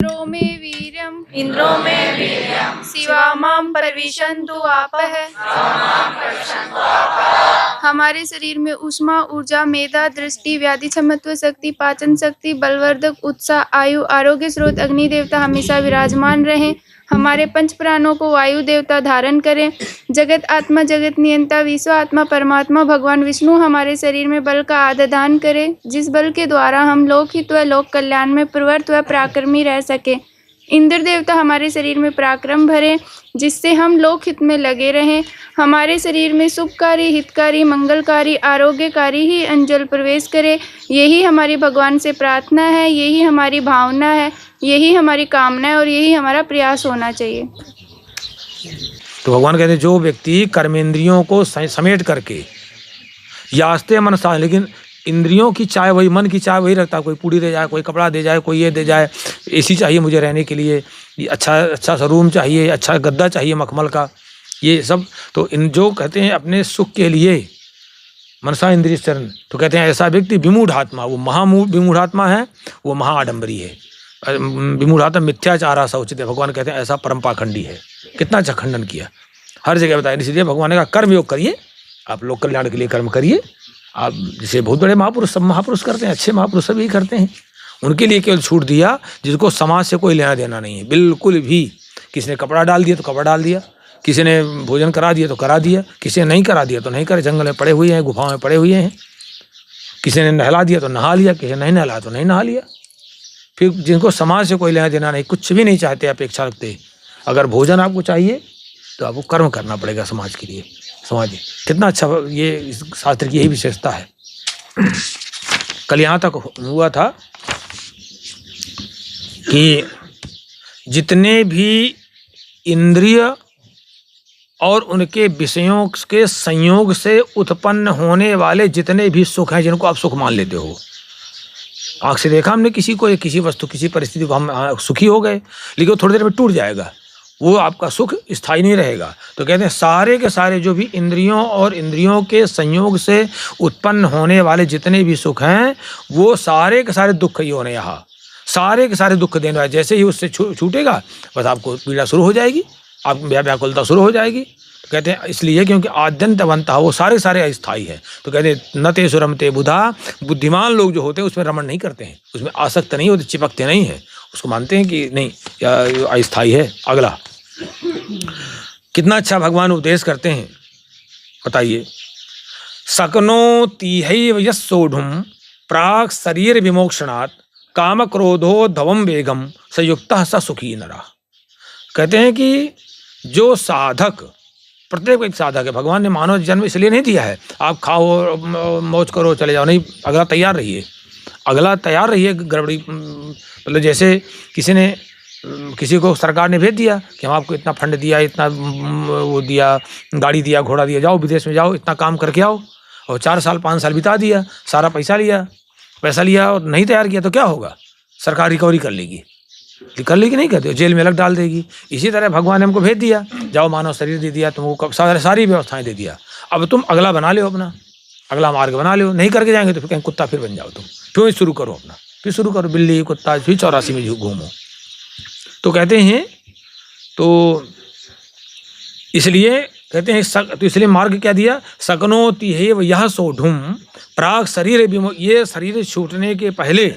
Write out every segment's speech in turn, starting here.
इंद्रो में वीर्यं शिवामां परिविशन्तु आपः। हमारे शरीर में ऊष्मा, ऊर्जा, मेधा, दृष्टि, व्याधि क्षमत्व शक्ति, पाचन शक्ति, बलवर्धक, उत्साह, आयु, आरोग्य स्रोत अग्नि देवता हमेशा विराजमान रहें। हमारे पंच प्राणों को वायु देवता धारण करें। जगत आत्मा, जगत नियंता, विश्व आत्मा, परमात्मा भगवान विष्णु हमारे शरीर में बल का आदान करें, जिस बल के द्वारा हम लोकहित व लोक कल्याण में प्रवृत्त व पराक्रमी रह सके। इंद्र देवता हमारे शरीर में पराक्रम भरें, जिससे हम लोकहित में लगे रहें। हमारे शरीर में शुभकारी, हितकारी, मंगलकारी, आरोग्यकारी ही अंजल प्रवेश करे। यही हमारी भगवान से प्रार्थना है, यही हमारी भावना है, यही हमारी कामना है और यही हमारा प्रयास होना चाहिए। तो भगवान कहते हैं जो व्यक्ति कर्मेंद्रियों को समेट करके यास्ते मन सा, लेकिन इंद्रियों की चाय वही, मन की चाय वही रखता है। कोई पूड़ी दे जाए, कोई कपड़ा दे जाए, कोई ये दे जाए, एसी चाहिए मुझे रहने के लिए, अच्छा सा रूम चाहिए, अच्छा गद्दा चाहिए मखमल का, ये सब। तो इन जो कहते हैं अपने सुख के लिए मनसा इंद्रिय चरण, तो कहते हैं ऐसा व्यक्ति विमूढ़ात्मा, वो विमूढ़ात्मा है, वो महाआडंबरी है। विमूढ़ात्मा मिथ्याचारा सा उचित है। भगवान कहते हैं ऐसा परम पाखंडी है। कितना अच्छा खंडन किया, हर जगह बताया। इसलिए भगवान ने कहा कर्म योग करिए, आप लोक कल्याण के लिए कर्म करिए। आप जैसे बहुत बड़े महापुरुष, सब महापुरुष करते हैं, अच्छे महापुरुष सभी करते हैं। उनके लिए केवल छूट दिया जिसको समाज से कोई लेना देना नहीं है, बिल्कुल भी। किसी ने कपड़ा डाल दिया तो कपड़ा डाल दिया, किसी ने भोजन करा दिया तो करा दिया, किसी ने नहीं करा दिया तो नहीं करे। जंगल में पड़े हुए हैं, गुफाओं में पड़े हुए हैं। किसी ने नहला दिया तो नहा लिया, किसी ने नहीं नहला तो नहीं नहा लिया। फिर जिनको समाज से कोई लेना देना नहीं, कुछ भी नहीं चाहते, अपेक्षा रखते, अगर भोजन आपको चाहिए तो आपको कर्म करना पड़ेगा समाज के लिए। समाज कितना अच्छा, ये शास्त्र की यही विशेषता है। कल यहाँ तक हुआ था कि जितने भी इंद्रिय और उनके विषयों के संयोग से उत्पन्न होने वाले जितने भी सुख हैं, जिनको आप सुख मान लेते हो, आँख से देखा हमने किसी को, किसी वस्तु, किसी परिस्थिति को हम सुखी हो गए, लेकिन वो थोड़ी देर में टूट जाएगा, वो आपका सुख स्थायी नहीं रहेगा। तो कहते हैं सारे के सारे जो भी इंद्रियों और इंद्रियों के संयोग से उत्पन्न होने वाले जितने भी सुख हैं, वो सारे के सारे दुख ही होने, यहाँ सारे के सारे दुख देने वाले। जैसे ही उससे छूटेगा बस आपको पीड़ा शुरू हो जाएगी, आप व्याकुलता शुरू हो जाएगी। तो कहते हैं इसलिए क्योंकि आद्यंतवंता, वो सारे सारे अस्थायी है। तो कहते हैं न ते सुरमते बुधा, बुद्धिमान लोग जो होते हैं उसमें रमण नहीं करते हैं, उसमें आसक्त नहीं होते, चिपकते नहीं है, उसको मानते हैं कि नहीं अस्थायी है। अगला कितना अच्छा भगवान उपदेश करते हैं, बताइए। सकनो तीहैव यस्सोढुम प्राक् शरीर विमोक्षणात् काम क्रोधो धवम वेगम संयुक्तः स सुखी नरः। कहते हैं कि जो साधक, प्रत्येक एक साधक है, भगवान ने मानव जन्म इसलिए नहीं दिया है आप खाओ मौज करो चले जाओ, नहीं, अगला तैयार रहिए, अगला तैयार रहिए। गड़बड़ी मतलब जैसे किसी को सरकार ने भेज दिया कि हम आपको इतना फंड दिया, इतना वो दिया, गाड़ी दिया, घोड़ा दिया, जाओ विदेश में जाओ, इतना काम करके आओ, और 4 साल 5 साल बिता दिया, सारा पैसा लिया और नहीं तैयार किया तो क्या होगा? सरकार रिकवरी कर लेगी नहीं कहते, जेल में अलग डाल देगी। इसी तरह भगवान ने हमको भेज दिया, जाओ मानव शरीर दे दिया, तुमको सारी व्यवस्थाएं दे दिया, अब तुम अगला बना लो, अपना अगला मार्ग बना लो। नहीं करके जाएंगे तो फिर कहीं कुत्ता फिर बन जाओ तुम, फिर शुरू करो अपना, फिर शुरू करो बिल्ली कुत्ता, फिर 84 में घूमो। तो कहते हैं, तो इसलिए कहते हैं तो इसलिए मार्ग क्या दिया, सकनो तिहेव यह सोढुम प्राग शरीर, ये शरीर छूटने के पहले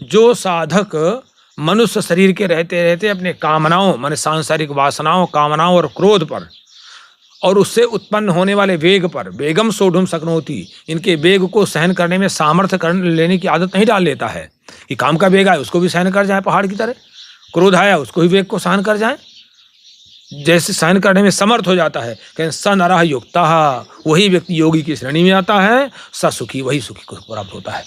जो साधक मनुष्य शरीर के रहते रहते अपने कामनाओं, माने सांसारिक वासनाओं, कामनाओं और क्रोध पर और उससे उत्पन्न होने वाले वेग पर, वेगम सोढुम सकनोति, इनके वेग को सहन करने में सामर्थ्य लेने की आदत नहीं डाल लेता है कि काम का वेग आए उसको भी सहन कर जाए पहाड़ की तरह, क्रोध आया उसको ही वेग को सहन कर जाए, जैसे सहन करने में समर्थ हो जाता है। कहें स नरः युक्तः, वही व्यक्ति योगी की श्रेणी में आता है, स सुखी, वही सुखी को प्राप्त होता है,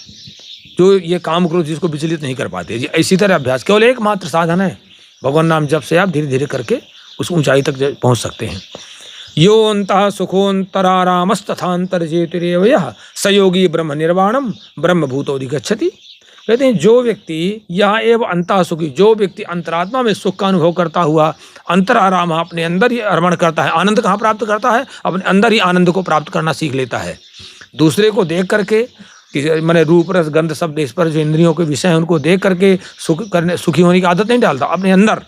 जो ये काम क्रोध जिसको विचलित नहीं कर पाते। इसी तरह अभ्यास केवल एकमात्र साधन है, भगवान नाम जप से आप धीरे धीरे करके उस ऊंचाई तक पहुंच सकते हैं। यो अंतः सुखोन्तरारामस्तथांतर जेतिरेव यः स योगी ब्रह्म निर्वाणम ब्रह्म भूतोधिगच्छति। कहते हैं जो व्यक्ति यह एवं अंतः सुखी, जो व्यक्ति अंतरात्मा में सुख का अनुभव करता हुआ अंतर आराम अपने अंदर ही अर्पण करता है, आनंद कहाँ प्राप्त करता है? अपने अंदर ही आनंद को प्राप्त करना सीख लेता है। दूसरे को देख करके कि मैंने रूप रस गंध शब्द स्पर्श जो इंद्रियों के विषय हैं उनको देख करके सुखी होने की आदत नहीं डालता। अपने अंदर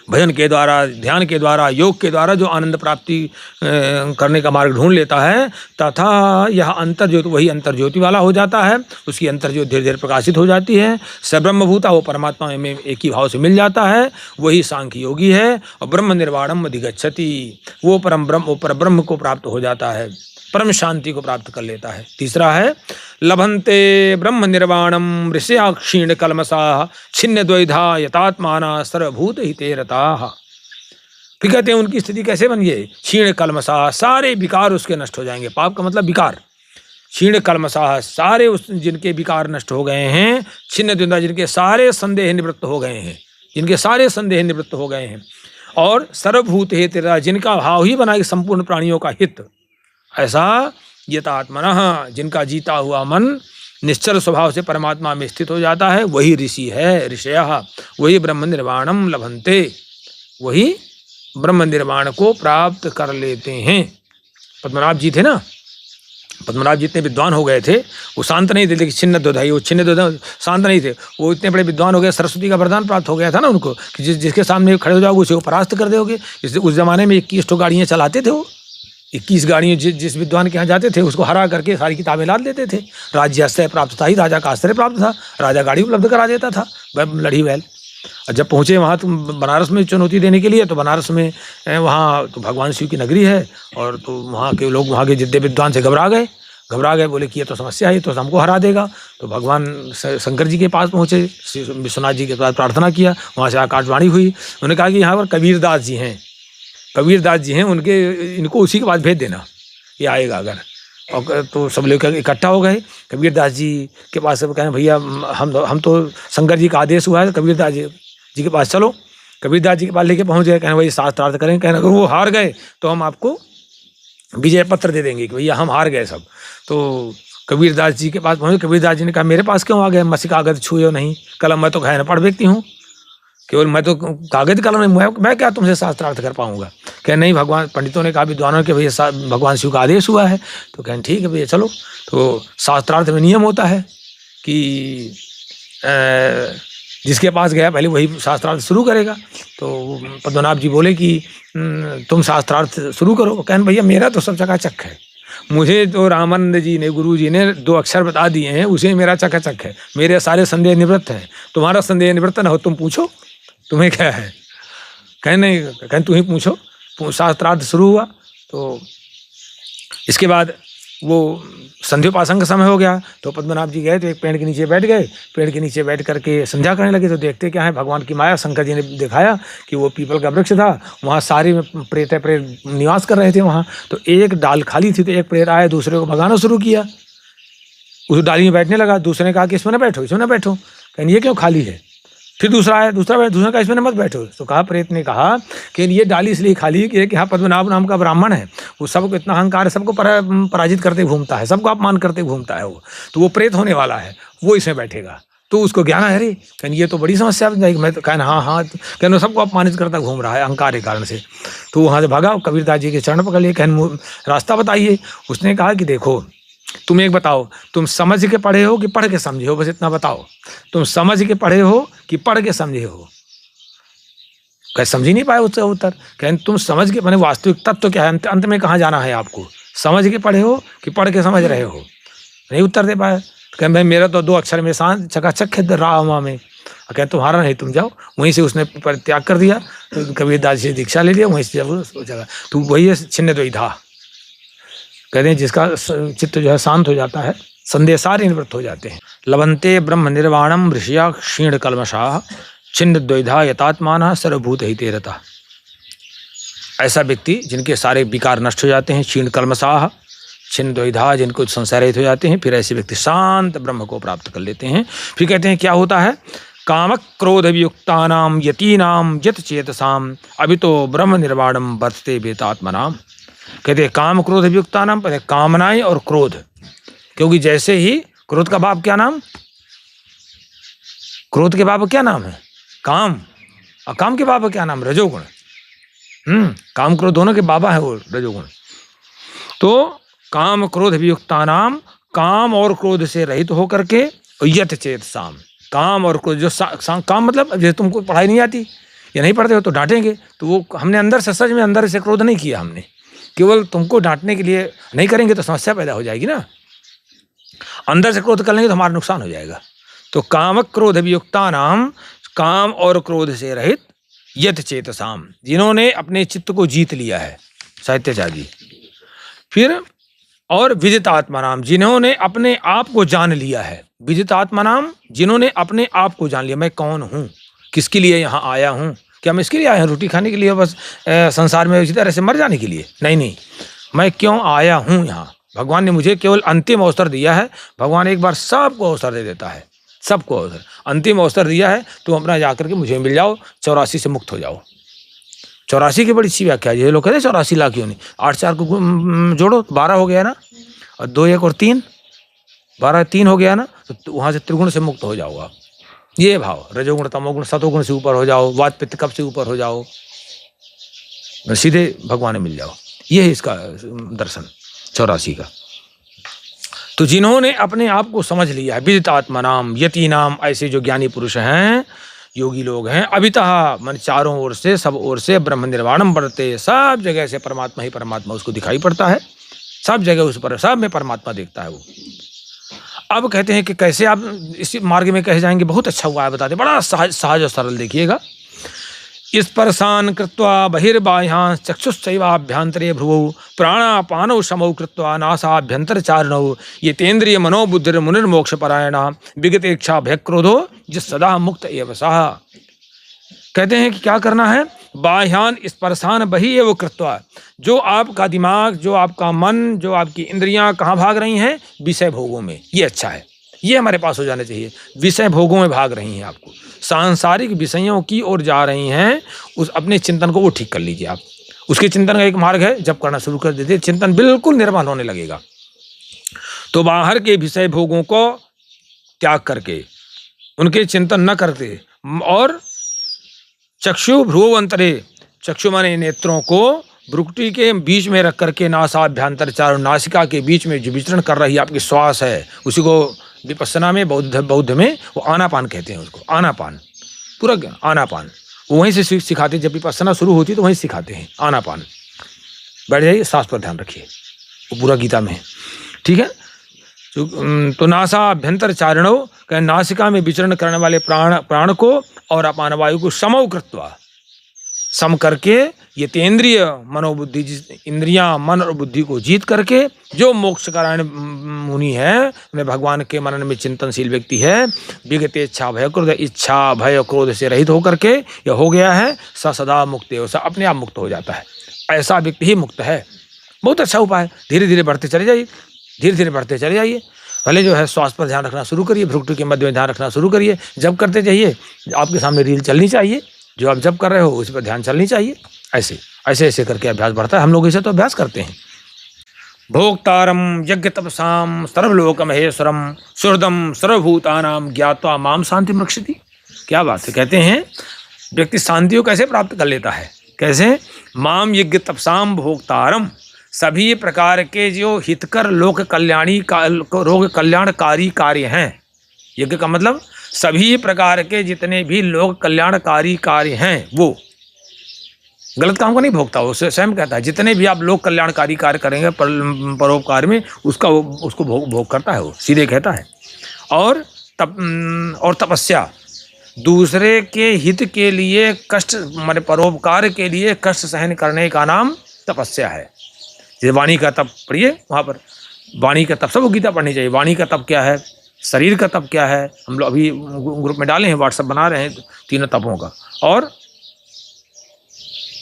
भजन के द्वारा, ध्यान के द्वारा, योग के द्वारा जो आनंद प्राप्ति करने का मार्ग ढूंढ लेता है, तथा यह अंतर ज्योति वही अंतर ज्योति वाला हो जाता है। उसकी अंतर ज्योति धीरे धीरे प्रकाशित हो जाती है। सब्रह्मभूता वो परमात्मा में एक ही भाव से मिल जाता है। वही सांख्य योगी है। और ब्रह्म निर्वाणम अधिगच्छति, वो परम ब्रह्म, वो परब्रह्म को प्राप्त हो जाता है, परम शांति को प्राप्त कर लेता है। तीसरा है लभन्ते ब्रह्म निर्वाणम ऋषया क्षीण कलमसा छिन्न द्वैधा यतात्माना सर्वभूत हिते रताः। फिर कहते हैं उनकी स्थिति कैसे बन गई? क्षीण कलमसा, सारे विकार उसके नष्ट हो जाएंगे। पाप का मतलब विकार। क्षीण कलमसा, सारे उस जिनके विकार नष्ट हो गए हैं। छिन्न द्वैधा, जिनके सारे संदेह निवृत्त हो गए हैं, जिनके सारे संदेह निवृत्त हो गए हैं। और सर्वभूत हिते रताः, जिनका भाव ही बना कि संपूर्ण प्राणियों का हित। ऐसा यतात्मनः, जिनका जीता हुआ मन निश्चल स्वभाव से परमात्मा में स्थित हो जाता है, वही ऋषि है। ऋषयः, वही ब्रह्म निर्वाणम लभन्ते, वही ब्रह्म निर्वाण को प्राप्त कर लेते हैं। पद्मनाभ जी थे ना, पद्मनाभ जी इतने विद्वान हो गए थे, वो शांत नहीं थे। लेकिन छिन्न द्वैधा, वो छिन्न द्वैधा शांत नहीं थे। वो इतने बड़े विद्वान हो गए, सरस्वती का वरदान प्राप्त हो गया था ना उनको कि जिसके सामने खड़े हो जाओगे उसे वो परास्त कर दोगे। उस जमाने में 21 गाड़ियाँ चलाते थे वो। 21 गाड़ियों जिस विद्वान के यहाँ जाते थे उसको हरा करके सारी किताबें लाद देते थे। राज्य आश्रय प्राप्त था ही, राजा का आश्रय प्राप्त था, राजा गाड़ी उपलब्ध करा देता था, लड़ी बैल। और जब पहुँचे वहाँ तो बनारस में चुनौती देने के लिए, तो बनारस में वहाँ तो भगवान शिव की नगरी है। और तो वहाँ के लोग, वहाँ के जितने विद्वान से घबरा गए, बोले कि ये तो समस्या है, तो हमको हरा देगा। तो भगवान शंकर जी के पास पहुँचे, विश्वनाथ जी के पास प्रार्थना किया, वहाँ से आकाशवाणी हुई। उन्होंने कहा कि यहाँ पर कबीरदास जी हैं, कबीरदास जी हैं, इनको उसी के पास भेज देना, ये आएगा अगर। और तो सब लोग इकट्ठा हो गए कबीरदास जी के पास। सब कहें भैया हम तो शंकर जी का आदेश हुआ है, कबीरदास जी के पास चलो। कबीरदास जी के पास लेके पहुँच गए। कहना भाई शास्त्रार्थ करें। कहना अगर वो हार गए तो हम आपको विजय पत्र दे देंगे कि भैया हम हार गए सब। तो कबीरदास जी के पास पहुँचे। कबीरदास जी ने कहा मेरे पास क्यों आ गए? मसी कागज छुए नहीं, कलम मैं तो कहे न पढ़ व्यक्ति हूँ, केवल मैं तो कागज कलम नहीं, मैं क्या तुमसे शास्त्रार्थ कर पाऊंगा? कह नहीं, भगवान पंडितों ने कहा विद्वानों के भैया भगवान शिव का आदेश हुआ है। तो कहें ठीक है भैया चलो। तो शास्त्रार्थ में नियम होता है कि जिसके पास गया पहले वही शास्त्रार्थ शुरू करेगा। तो पद्मनाभ जी बोले कि तुम शास्त्रार्थ शुरू करो। कहन भैया मेरा तो सब चकाचक है, मुझे तो रामानंद जी ने, गुरु जी ने 2 अक्षर बता दिए हैं, उसे मेरा चकाचक है, मेरे सारे संदेह निवृत्त हैं। तुम्हारा संदेह निवृत्त न हो, तुम पूछो, तुम्हें क्या है? कहें नहीं, कहें तू ही पूछो। शास्त्रार्थ शुरू हुआ। तो इसके बाद वो संध्योपासन का समय हो गया। तो पद्मनाभ जी गए तो एक पेड़ के नीचे बैठ गए। पेड़ के नीचे बैठ करके संध्या करने लगे। तो देखते क्या है, भगवान की माया। शंकर जी ने दिखाया कि वो पीपल का वृक्ष था, वहाँ सारे में प्रेत निवास कर रहे थे वहाँ। तो एक डाल खाली थी, तो एक प्रेत आया, दूसरे को भगाना शुरू किया, उस डाली में बैठने लगा। दूसरे ने कहा कि इसमें न बैठो, इसमें न बैठो। कहीं ये क्यों खाली है? फिर दूसरा आया, दूसरा कहा इसमें मत बैठो। तो कहा, प्रेत ने कहा कि ये डाली इसलिए खाली है कि हाँ पद्मनाभ नाम का ब्राह्मण है, वो सबको इतना अहंकार है, सबको पराजित करते घूमता है, सबको अपमान करते घूमता है वो, तो वो प्रेत होने वाला है, वो इसमें बैठेगा। तो उसको ज्ञान है, अरे कहने ये तो बड़ी समस्या बन जाएगी। मैं तो कहना हाँ कहने सबको अपमानित करता घूम रहा है अहंकार के कारण से। तो वहाँ से भागा, कबीरदास जी के चरण पकड़ लिए, कहने रास्ता बताइए। उसने कहा कि देखो तुम एक बताओ, तुम समझ के पढ़े हो कि पढ़ के समझे हो? बस इतना बताओ, तुम समझ के पढ़े हो कि पढ़ के समझे हो? कह समझ ही नहीं पाए उसका उत्तर। कहने तुम समझ के, मैंने वास्तविक तत्व क्या है, अंत में कहाँ जाना है आपको? समझ के पढ़े हो कि पढ़ के समझ रहे हो? नहीं उत्तर दे पाए। कहें भाई मेरा तो 2 अक्षर में शांत चकाचक है रामा में। कहें तुम्हारा नहीं, तुम जाओ। वहीं से उसने परित्याग कर दिया। तो कबीरदास जी दीक्षा ले लिया, वहीं से जगह। तो वही है छिन्न द्वैधा। कहते हैं जिसका चित्त जो है शांत हो जाता है, संदेह सारे निवृत्त हो जाते हैं। लभन्ते ब्रह्म निर्वाणम ऋषिया क्षीण कल्मषाः छिन्न द्वैधा यतात्मानः सर्वभूत हिते रताः। ऐसा व्यक्ति जिनके सारे विकार नष्ट हो जाते हैं, क्षीण कल्मषाः छिन्न द्वैधा, जिनको संशय रहित हो जाते हैं, फिर ऐसे व्यक्ति शांत ब्रह्म को प्राप्त कर लेते हैं। फिर कहते हैं क्या होता है? काम क्रोध वियुक्तानाम यतीनाम यत चेतसाम अभितो ब्रह्म निर्वाणम वर्तते वेतात्मनाम। कहते हैं काम क्रोध वियुक्ता नाम, पहले कामनाएं और क्रोध, क्योंकि जैसे ही क्रोध का बाप क्या नाम? क्रोध के बाप क्या नाम है? काम। और काम के बाप क्या नाम? रजोगुण। काम क्रोध दोनों के बाबा है वो रजोगुण। तो काम क्रोध वियुक्ता नाम काम और क्रोध से रहित होकर के, यत चेत साम, काम और क्रोध, जो काम मतलब जैसे तुमको पढ़ाई नहीं आती या नहीं पढ़ते हो तो डांटेंगे, तो वो हमने अंदर से, सच में अंदर से क्रोध नहीं किया हमने, केवल तुमको डांटने के लिए नहीं करेंगे तो समस्या पैदा हो जाएगी ना। अंदर से क्रोध कर लेंगे तो हमारा नुकसान हो जाएगा। तो काम क्रोध वियुक्ता नाम, काम और क्रोध से रहित, यत चेतसाम, जिन्होंने अपने चित्त को जीत लिया है, साहित्याचार्य। फिर और विदित आत्मा नाम, जिन्होंने अपने आप को जान लिया है। विदित आत्मा नाम, जिन्होंने अपने आप को जान लिया, मैं कौन हूँ, किसके लिए यहाँ आया हूँ, क्या मैं इसके लिए आया हूँ रोटी खाने के लिए बस, संसार में इसी तरह से मर जाने के लिए? नहीं, मैं क्यों आया हूँ यहाँ। भगवान ने मुझे केवल अंतिम अवसर दिया है। भगवान एक बार सबको अवसर दे देता है, सबको अवसर, अंतिम अवसर दिया है, तुम अपना जाकर के मुझे मिल जाओ, 84 से मुक्त हो जाओ। 84 की बड़ी अच्छी व्याख्या है। ये लोग कहते हैं 84 लाख क्यों नहीं, 8 4 को जोड़ो 12 हो गया ना, और 2 1 और 3 12 3 हो गया ना, तो वहाँ से त्रिगुण से मुक्त हो जाओ आप। ये भाव, रजोगुण तमोगुण सतोगुण से ऊपर हो जाओ, वात पित्त कफ से ऊपर हो जाओ, सीधे भगवान में मिल जाओ। ये है इसका दर्शन 84 का। तो जिन्होंने अपने आप को समझ लिया है, विदित आत्मा नाम, यति नाम, ऐसे जो ज्ञानी पुरुष हैं, योगी लोग हैं, अभितः मन चारों ओर से, सब ओर से ब्रह्म निर्वाणम बढ़ते, सब जगह से परमात्मा ही परमात्मा उसको दिखाई पड़ता है, सब जगह उस पर, सब में परमात्मा देखता है वो। अब कहते हैं कि कैसे आप इस मार्ग में कैसे जाएंगे, बहुत अच्छा हुआ है बताते, बड़ा सहज और सरल। देखिएगा, स्पर्शान कृत्वा बहिर्बाह्यां चक्षुश्चैवाभ्यंतरे भ्रुवौ प्राणापानौ समौ कृत्वा नासाभ्यंतर चारणौ येतेन्द्रिय मनोबुद्धिर मुनिर्मोक्ष परायणा विगतेच्छा भयक्रोधो जिस सदा मुक्त एव सः। कहते हैं कि क्या करना है, बाह्यान स्पर्शान बहि एव कृत्वा, जो आपका दिमाग, जो आपका मन, जो आपकी इंद्रियां कहाँ भाग रही हैं, विषय भोगों में। ये अच्छा है, ये हमारे पास हो जाने चाहिए। विषय भोगों में भाग रही हैं, आपको सांसारिक विषयों की ओर जा रही हैं, उस अपने चिंतन को वो ठीक कर लीजिए आप। उसके चिंतन का एक मार्ग है, जब करना शुरू कर देते चिंतन बिल्कुल निर्मल होने लगेगा। तो बाहर के विषय भोगों को त्याग करके उनके चिंतन न करते, और चक्षु भ्रुवंतरे, चक्षु माने नेत्रों को भ्रुकुटी के बीच में रख करके नासाभ्यंतर चारों, नासिका के बीच में जो विचरण कर रही आपकी श्वास है, उसी को विपस्सना में, बौद्ध में वो आनापान कहते हैं, उसको आनापान, पूरा आनापान वो वहीं से सिखाते हैं। जब विपस्सना शुरू होती है तो वहीं सिखाते हैं आनापान। बैठ जाइए, सांस पर ध्यान रखिए, वो पूरा गीता में है, ठीक है। तो नासाभ्यंतर चारणों, कह नासिका में विचरण करने वाले प्राण को और अपान वायु को समौ कृत्वा, सम करके, ये तेन्द्रिय मनोबुद्धि, इंद्रियां मन और बुद्धि को जीत करके, जो मोक्ष करायण मुनि है, उन्हें भगवान के मनन में चिंतनशील व्यक्ति है, विगते इच्छा भय क्रोध, इच्छा भय क्रोध से रहित होकर के यह हो गया है, स सदा मुक्त है, अपने आप मुक्त हो जाता है। ऐसा व्यक्ति ही मुक्त है। बहुत अच्छा उपाय, धीरे धीरे बढ़ते चले जाइए, धीरे धीरे बढ़ते चले जाइए। पहले जो है श्वास पर ध्यान रखना शुरू करिए, भ्रुकुटी के मध्य में ध्यान रखना शुरू करिए, जब करते जाइए। आपके सामने रील चलनी चाहिए, जो आप जब कर रहे हो उस पर ध्यान चलनी चाहिए। ऐसे ऐसे ऐसे करके अभ्यास बढ़ता है। हम लोग इसे तो अभ्यास करते हैं। भोक्तारम यज्ञ तपसाम सर्वलोक महेश्वरम सुहृदम सर्वभूतानाम ज्ञात्वा माम शांति रक्षति। क्या बात है। कहते हैं व्यक्ति शांति को कैसे प्राप्त कर लेता है, कैसे, माम यज्ञ तपसाम भोक्तारम, सभी प्रकार के जो हितकर लोक कल्याणकारी कार्य हैं। यज्ञ का मतलब सभी प्रकार के जितने भी लोक कल्याणकारी कार्य हैं, वो गलत काम को नहीं भोगता। उसे स्वयं कहता है जितने भी आप लोक कल्याणकारी कार्य करेंगे परोपकार में, उसको भोग करता है, वो सीधे कहता है। और तपस्या, दूसरे के हित के लिए कष्ट, माने परोपकार के लिए कष्ट सहन करने का नाम तपस्या है। जैसे वाणी का तप पढ़िए, वहाँ पर वाणी का तप, सबको गीता पढ़नी चाहिए। वाणी का तप क्या है, शरीर का तप क्या है, हम लोग अभी ग्रुप में डाले हैं, व्हाट्सएप बना रहे हैं तीनों तपों का। और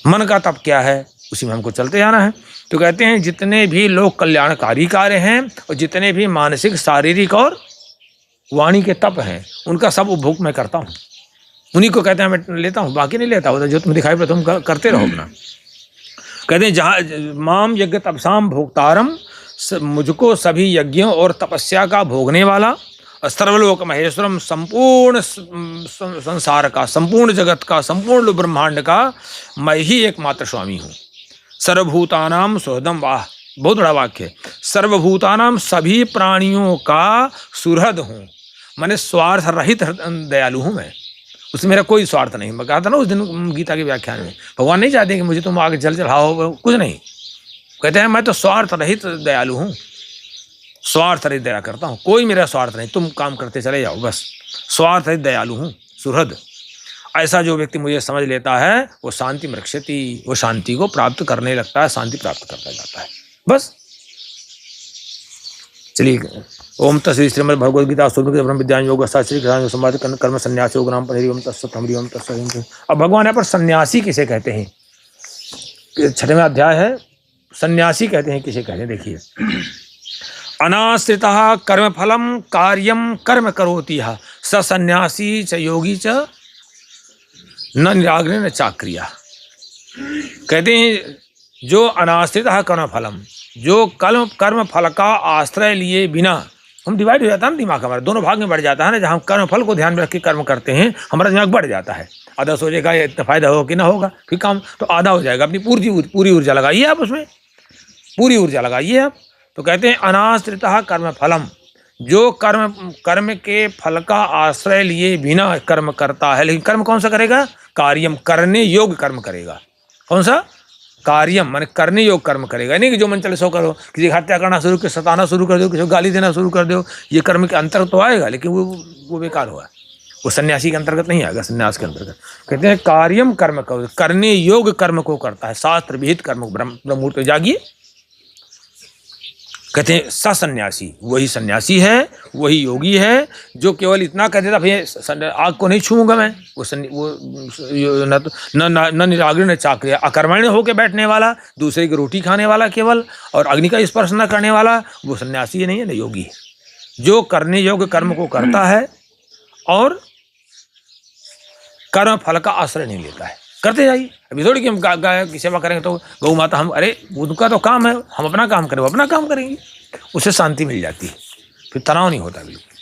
मन का तप क्या है, उसी में हमको चलते जाना है। तो कहते हैं जितने भी लोक कल्याणकारी कार्य हैं और जितने भी मानसिक, शारीरिक और वाणी के तप हैं, उनका सब उपभोग मैं करता हूँ। उन्हीं को कहते हैं मैं लेता हूँ, बाकी नहीं लेता। होता जो तुम्हें दिखाई पड़ता तुम करते रहो अपना। कहते हैं जहाँ माम यज्ञ तपसाम भोक्तारम, मुझको सभी यज्ञों और तपस्या का भोगने वाला, सर्वलोक महेश्वरम, संपूर्ण संसार का, संपूर्ण जगत का, संपूर्ण ब्रह्मांड का मैं ही एकमात्र स्वामी हूँ। सर्वभूतानाम सुहृदम वाह, बहुत बड़ा वाक्य है। सर्वभूतानाम, सभी प्राणियों का सुहृद हूँ, मैंने स्वार्थ रहित दयालु हूँ मैं, उसमें मेरा कोई स्वार्थ नहीं। मैं कहा था ना उस दिन गीता के व्याख्यान में, भगवान नहीं चाहते कि मुझे तुम आगे जल चढ़ाओ, कुछ नहीं। कहते हैं मैं तो स्वार्थ रहित दयालु हूँ, स्वार्थ रहित दया करता हूँ, कोई मेरा स्वार्थ नहीं, तुम काम करते चले जाओ बस, स्वार्थ रहित दयालु हूँ, सुहृद। ऐसा जो व्यक्ति मुझे समझ लेता है वो शांति मृक्षति, वो शांति को प्राप्त करने लगता है, शांति प्राप्त करता जाता है बस। चलिए, ओम तस्वीर श्रीमद् भगवद गीता ब्रह्म विद्यान योग शास्त्री संवाद कर्म संन्यास योग नाम पर ओम तत्सत हरि ओम तत्सत। अब भगवान यहाँ पर सन्यासी किसे कहते हैं, 6वें अध्याय है, सन्यासी कहते हैं किसे कहते हैं। देखिए, अनाश्रितः कर्म फलम कार्यम कर्म करोति स सन्यासी च योगी च न निराग्रह न चाक्रिया। कहते हैं जो अनाश्रितः कर्म फलम, जो कर्म फल का आश्रय लिए बिना, हम डिवाइड हो जाता है ना दिमाग हमारा, दोनों भाग में बढ़ जाता है ना, जहाँ हम कर्म फल को ध्यान में रख के कर्म करते हैं हमारा दिमाग बढ़ जाता है। आधा सोचेगा इतना फायदा होगा कि ना होगा, फिर काम तो आधा हो जाएगा। अपनी पूरी ऊर्जा लगाइए आप उसमें, पूरी ऊर्जा लगाइए आप। तो कहते हैं अनाश्रितः कर्म फलम, जो कर्म के फल का आश्रय लिए बिना कर्म करता है, लेकिन कर्म कौन सा करेगा, कार्यम, करने योग्य कर्म करेगा। कौन सा, कार्यम माने करने योग्य कर्म करेगा, नहीं कि जो मन चले सो करो, किसी की हत्या करना शुरू कर, सताना शुरू कर दो, किसी को गाली देना शुरू कर दो, ये कर्म के अंतर्गत तो आएगा, लेकिन वो बेकार हुआ, वो सन्यासी के अंतर्गत नहीं आएगा। सन्यास के अंतर्गत कहते हैं कार्यम कर्म करो, करने योग्य कर्म को करता है, शास्त्र विहित कर्म, ब्रह्म मुहूर्त जागिए। कहते हैं सन्यासी, वही सन्यासी है, वही योगी है जो केवल इतना कह देता भैया आग को नहीं छूऊंगा मैं, वो न निराग्रह न चाक्रिया, अकर्मण्य होकर बैठने वाला, दूसरे की रोटी खाने वाला केवल, और अग्नि का स्पर्श न करने वाला, वो सन्यासी नहीं है, न योगी है। जो करने योग्य कर्म को करता है और कर्म फल का आश्रय नहीं लेता है। करते जाइए, अभी थोड़ी कि हम गाय की सेवा करेंगे तो गौ माता, हम अरे उनका तो काम है, हम अपना काम करें, वो अपना काम करेंगे, उससे शांति मिल जाती है, फिर तनाव नहीं होता बिल्कुल।